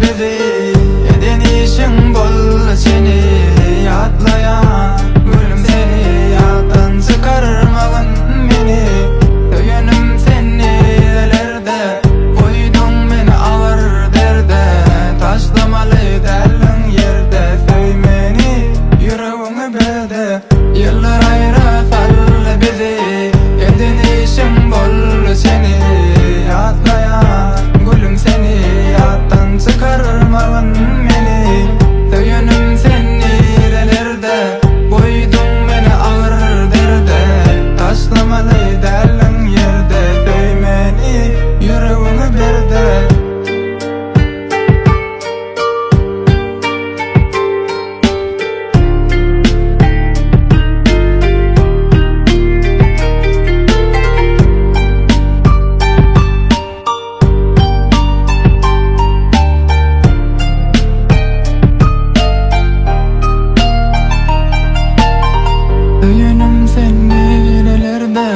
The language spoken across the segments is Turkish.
bizi. Edenişin bol seni yatlayan gülüm, seni yattan çıkarmagın meni. Döyenim seni nelerde, koydun beni ağır derde. Taşlamalı delin yerde, söymeni yüreğimi berde. Yıllar ayrı falle bizi. Edenişin bol seni yatlayan gülüm, seni yattan çıkarmagın meni. Döyenim seni nelerde, koydun beni ağır derde. Taşlamalı delin yerde, söymeni yüreğimi berde. Döyenim seni nelerde,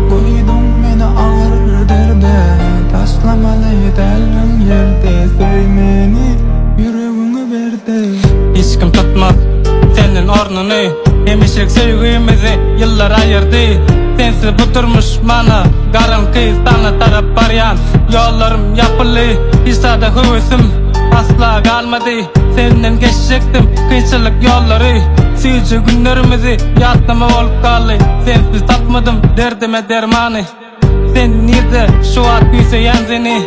koydun beni ağır derde. Taşlamalı delin yerde, söymeni yüreğimi berde. Hiç kim tutmaz senin ornunu, yemişlik sevgimizi yıllar ayırdı. Sensiz bu durmuş bana garanti, sana taraf baryan yollarım yapılı. Hisada hüvüsüm asla kalmadı, senden geçecektim kıyçılık yolları. Suyucu günlerimizi yatlama olup kaldı, sensiz tapmadım derdime dermanı. Sen nerede şu at büyüseyen seni,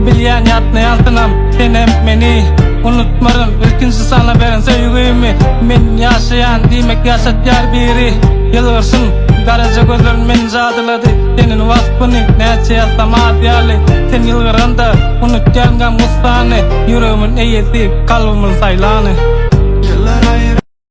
bilyen yatlayan sınam sen hep beni. Unutmarım ilkinci sana veren sevgimi, men yaşayan demek yaşat yer biri. Yılgırsın garaja gözlerin beni cadıladı, senin vasfını neçe yazsam adiyali. Sen yılgıranda unut gelgen mustane, yüreğimin iyisi kalbimin saylanı.